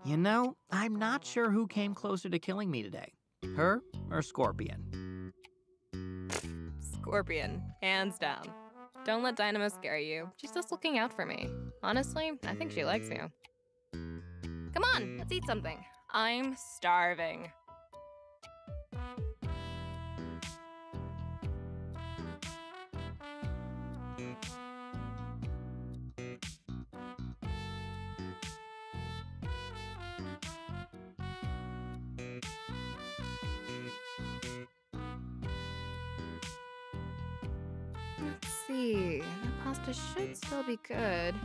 You know, I'm not sure who came closer to killing me today. Her or Scorpion? Scorpion, hands down. Don't let Dynamo scare you. She's just looking out for me. Honestly, I think she likes you. Come on, let's eat something. I'm starving. Let's see, the pasta should still be good.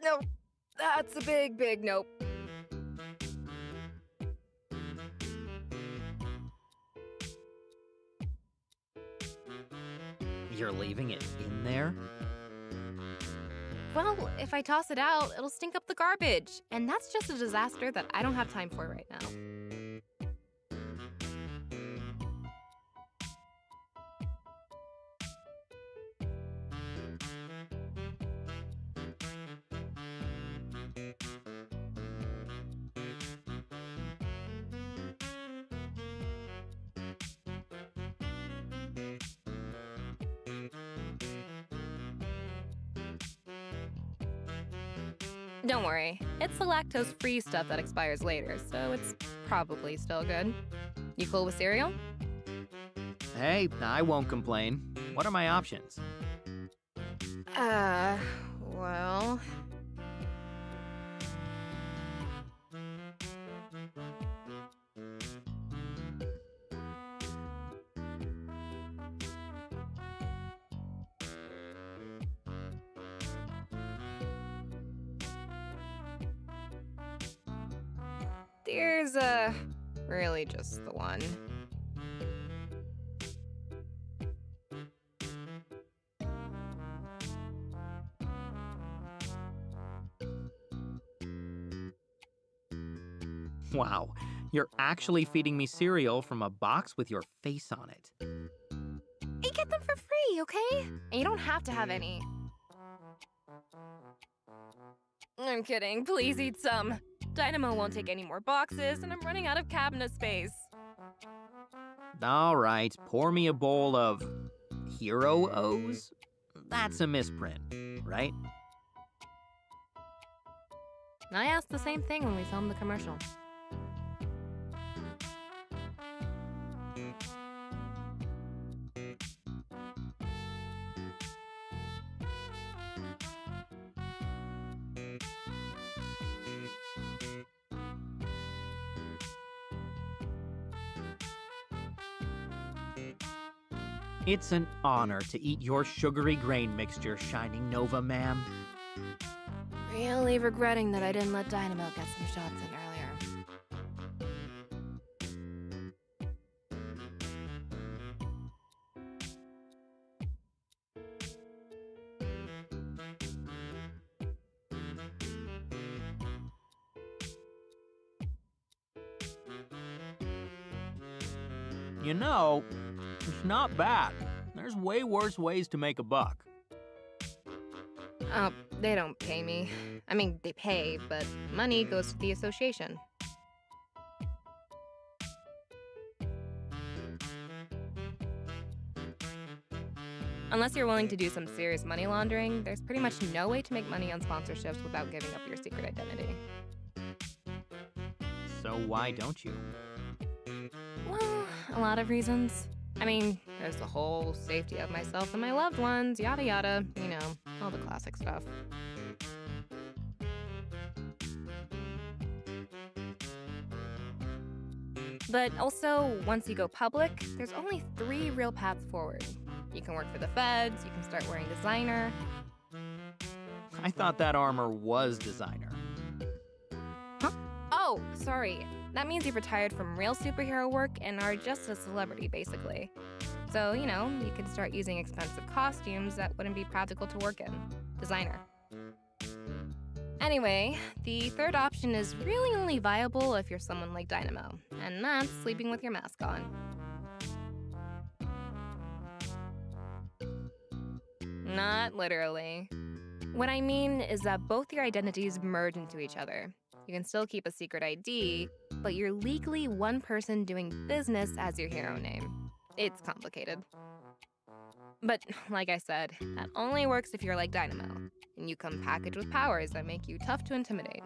No, that's a big nope. You're leaving it in there? Well, if I toss it out, it'll stink up the garbage. And that's just a disaster that I don't have time for right now. Don't worry, it's the lactose-free stuff that expires later, so it's probably still good. You cool with cereal? Hey, I won't complain. What are my options? Well... There's, really just the one. Wow, you're actually feeding me cereal from a box with your face on it. You get them for free, okay? And you don't have to have any. I'm kidding, please eat some. Dynamo won't take any more boxes, and I'm running out of cabinet space. All right, pour me a bowl of Hero O's? That's a misprint, right? I asked the same thing when we filmed the commercial. It's an honor to eat your sugary grain mixture, Shining Nova, ma'am. Really regretting that I didn't let Dynamo get some shots in earlier. You know, it's not bad. There's way worse ways to make a buck. Oh, they don't pay me. I mean, they pay, but money goes to the association. Unless you're willing to do some serious money laundering, there's pretty much no way to make money on sponsorships without giving up your secret identity. So why don't you? Well, a lot of reasons. I mean, there's the whole safety of myself and my loved ones, yada yada, you know, all the classic stuff. But also, once you go public, there's only 3 real paths forward. You can work for the feds, you can start wearing designer. I thought that armor was designer. Huh? Oh, sorry. That means you've retired from real superhero work and are just a celebrity, basically. So, you know, you can start using expensive costumes that wouldn't be practical to work in. Designer. Anyway, the third option is really only viable if you're someone like Dynamo, and that's sleeping with your mask on. Not literally. What I mean is that both your identities merge into each other. You can still keep a secret ID, but you're legally one person doing business as your hero name. It's complicated. But like I said, that only works if you're like Dynamo, and you come packaged with powers that make you tough to intimidate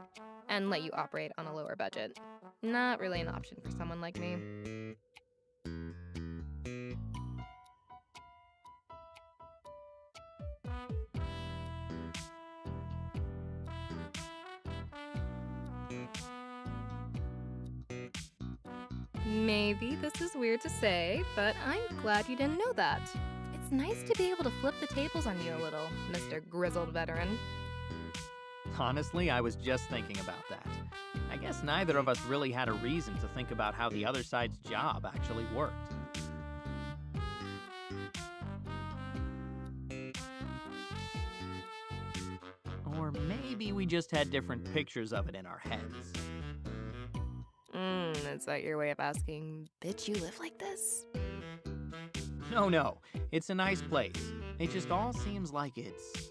and let you operate on a lower budget. Not really an option for someone like me. Maybe this is weird to say, but I'm glad you didn't know that. It's nice to be able to flip the tables on you a little, Mr. Grizzled Veteran. Honestly, I was just thinking about that. I guess neither of us really had a reason to think about how the other side's job actually worked. Or maybe we just had different pictures of it in our heads. Is that your way of asking, bitch, you live like this? No, it's a nice place. It just all seems like it's...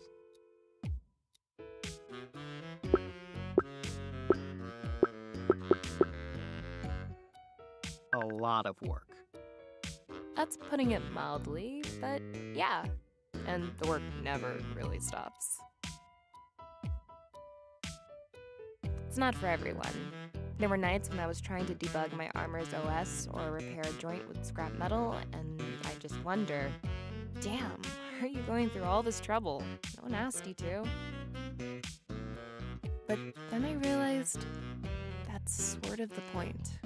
a lot of work. That's putting it mildly, but yeah. And the work never really stops. It's not for everyone. There were nights when I was trying to debug my armor's OS or repair a joint with scrap metal, and I just wonder, damn, why are you going through all this trouble? No one asked you to. But then I realized that's sort of the point.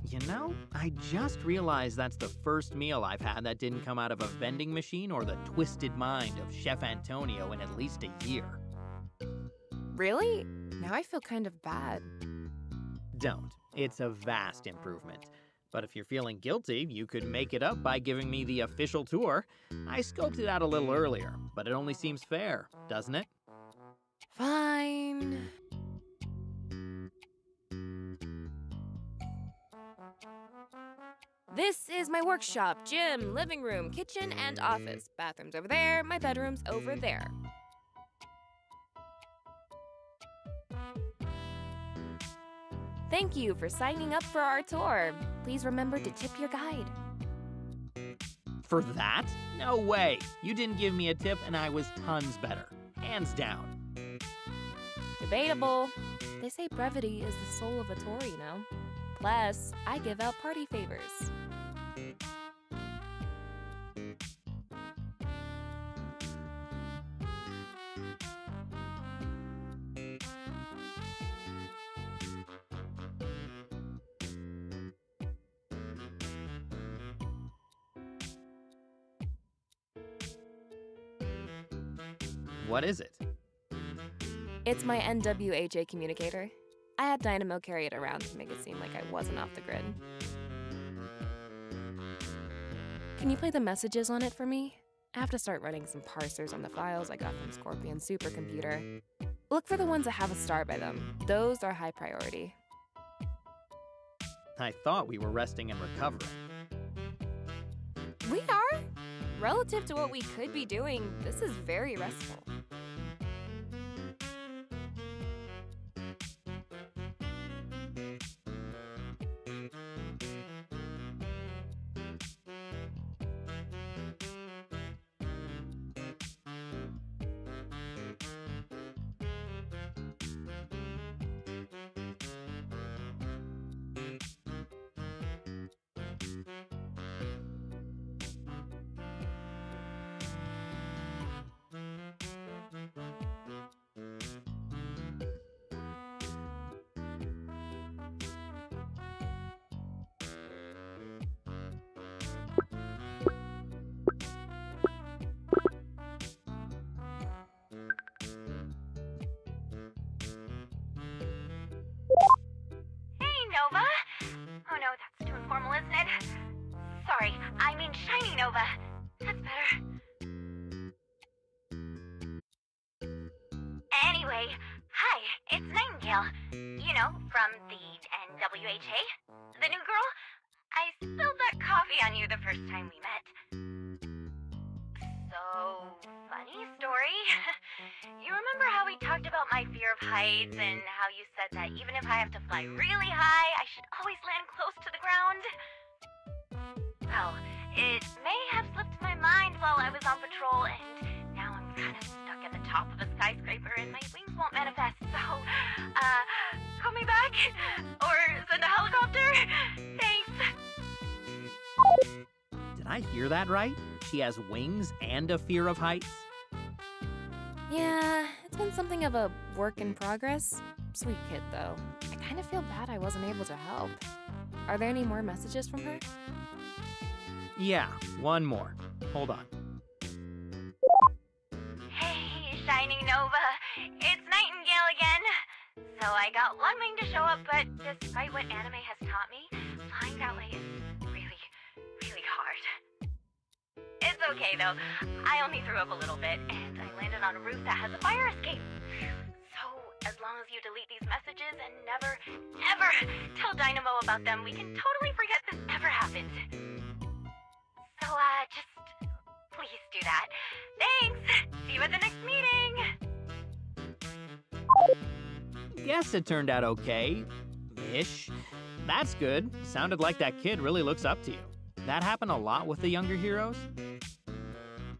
You know, I just realized that's the first meal I've had that didn't come out of a vending machine or the twisted mind of Chef Antonio in at least a year. Really? Now I feel kind of bad. Don't. It's a vast improvement. But if you're feeling guilty, you could make it up by giving me the official tour. I scoped it out a little earlier, but it only seems fair, doesn't it? Fine. This is my workshop, gym, living room, kitchen, and office. Bathroom's over there, my bedroom's over there. Thank you for signing up for our tour. Please remember to tip your guide. For that? No way. You didn't give me a tip and I was tons better. Hands down. Debatable. They say brevity is the soul of a tour, you know. Plus, I give out party favors. What is it? It's my NWHA communicator. I had Dynamo carry it around to make it seem like I wasn't off the grid. Can you play the messages on it for me? I have to start writing some parsers on the files I got from Scorpion's supercomputer. Look for the ones that have a star by them. Those are high priority. I thought we were resting and recovering. We are? Relative to what we could be doing, this is very restful. Nightingale. You know, from the NWHA? The new girl? I spilled that coffee on you the first time we met. So, funny story. You remember how we talked about my fear of heights and how you said that even if I have to fly really high, I should always land close to the ground? Well, it may have slipped my mind while I was on patrol, and now I'm kind of stuck at the top of a skyscraper and my wings won't manifest, so, call me back? Or send a helicopter? Thanks. Did I hear that right? She has wings and a fear of heights? Yeah, it's been something of a work in progress. Sweet kid, though. I kind of feel bad I wasn't able to help. Are there any more messages from her? Yeah, one more. Hold on. Hey, Shining Nova. It's Nightingale again. So I got one wing to show up, but despite what anime has taught me, flying that way is really, really hard. It's okay, though. I only threw up a little bit, and I landed on a roof that has a fire escape. So, as long as you delete these messages and never, ever tell Dynamo about them, we can totally forget this ever happened. So, just please do that. Thanks! See you at the next meeting! Guess it turned out okay. Ish. That's good. Sounded like that kid really looks up to you. That happen a lot with the younger heroes?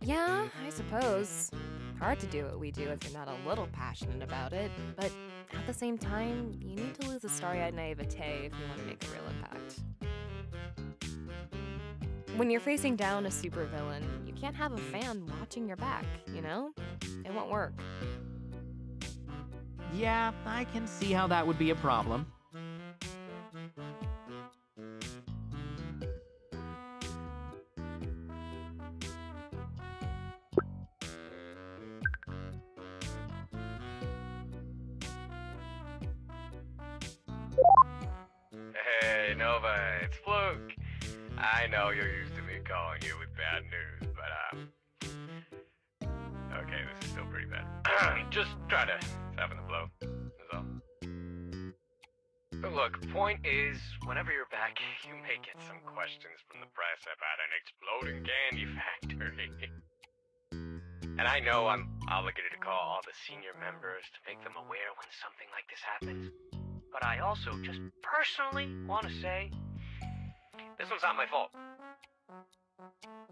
Yeah, I suppose. Hard to do what we do if you're not a little passionate about it, but at the same time, you need to lose the starry-eyed naivete if you want to make a real impact. When you're facing down a supervillain, you can't have a fan watching your back, you know? It won't work. Yeah, I can see how that would be a problem. Hey, Nova, it's Fluke. I know you're used to me calling you with bad news, but, okay, this is still pretty bad. Just try to soften the blow, that's all. But look, point is, whenever you're back, you may get some questions from the press about an exploding candy factory. And I know I'm obligated to call all the senior members to make them aware when something like this happens. But I also just personally want to say, this one's not my fault.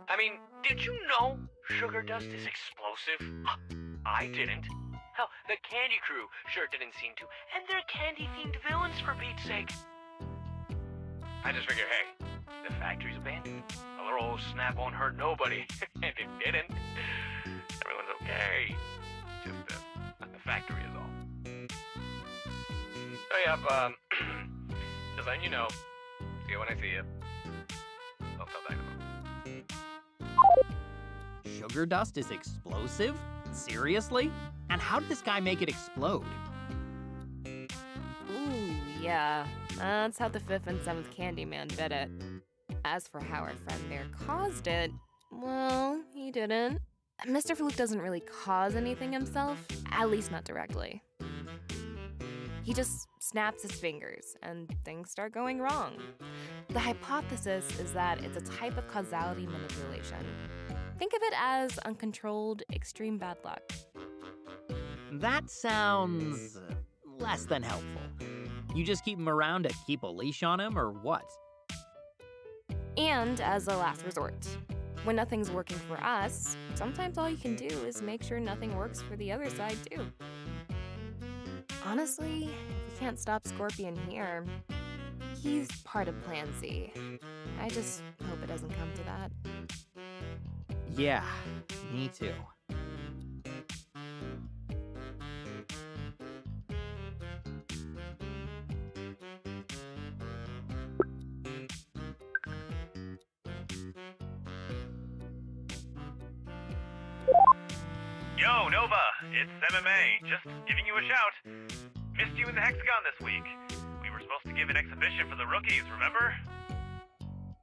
I mean, did you know sugar dust is explosive? I didn't. Hell, the Candy Crew sure didn't seem to, and they're candy-themed villains for Pete's sake. I just figure, hey, the factory's abandoned. A little old snap won't hurt nobody, and it didn't. Everyone's okay. Just the factory is all. So yeah, just letting you know. See you when I see you. Don't tell Dynamo. Sugar dust is explosive? Seriously? And how did this guy make it explode? Ooh, yeah. That's how the 5th and 7th Candyman did it. As for how our friend there caused it, well, he didn't. Mr. Fluke doesn't really cause anything himself, at least not directly. He just snaps his fingers, and things start going wrong. The hypothesis is that it's a type of causality manipulation. Think of it as uncontrolled, extreme bad luck. That sounds less than helpful. You just keep him around to keep a leash on him, or what? And as a last resort. When nothing's working for us, sometimes all you can do is make sure nothing works for the other side, too. Honestly, if we can't stop Scorpion here, he's part of Plan Z. I just hope it doesn't come to that. Yeah, me too. Yo, Nova, it's MMA. Just giving you a shout. Missed you in the Hexagon this week. We were supposed to give an exhibition for the rookies, remember?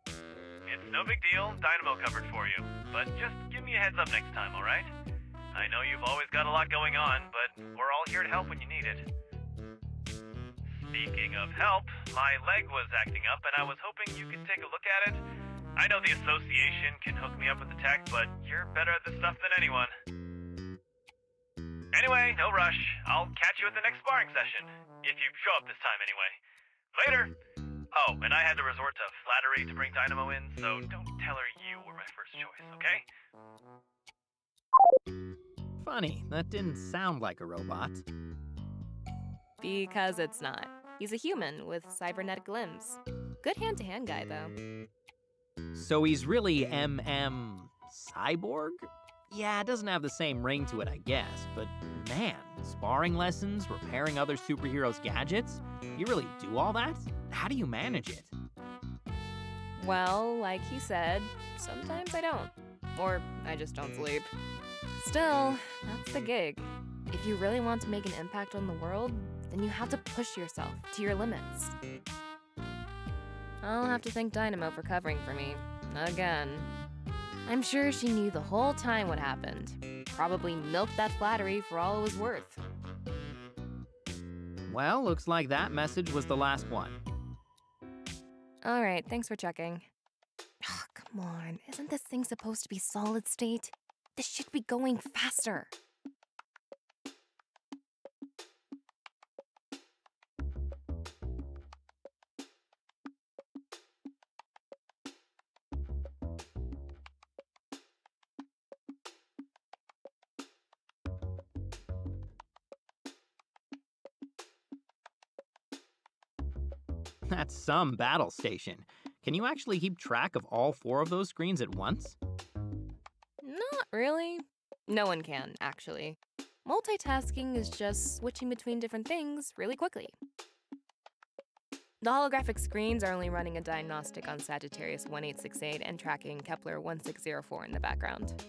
It's no big deal. Dynamo covered for you. But just give me a heads up next time, alright? I know you've always got a lot going on, but we're all here to help when you need it. Speaking of help, my leg was acting up and I was hoping you could take a look at it. I know the association can hook me up with the tech, but you're better at this stuff than anyone. Anyway, no rush. I'll catch you at the next sparring session. If you show up this time anyway. Later! Oh, and I had to resort to flattery to bring Dynamo in, so don't tell her you were my first choice, okay? Funny, that didn't sound like a robot. Because it's not. He's a human with cybernetic limbs. Good hand-to-hand guy, though. So he's really cyborg? Yeah, it doesn't have the same ring to it, I guess, but man, sparring lessons, repairing other superheroes' gadgets? You really do all that? How do you manage it? Well, like he said, sometimes I don't. Or I just don't sleep. Still, that's the gig. If you really want to make an impact on the world, then you have to push yourself to your limits. I'll have to thank Dynamo for covering for me. Again. I'm sure she knew the whole time what happened. Probably milked that flattery for all it was worth. Well, looks like that message was the last one. All right, thanks for checking. Oh, come on. Isn't this thing supposed to be solid state? This should be going faster. That's some battle station. Can you actually keep track of all 4 of those screens at once? Not really. No one can, actually. Multitasking is just switching between different things really quickly. The holographic screens are only running a diagnostic on Sagittarius 1868 and tracking Kepler 1604 in the background.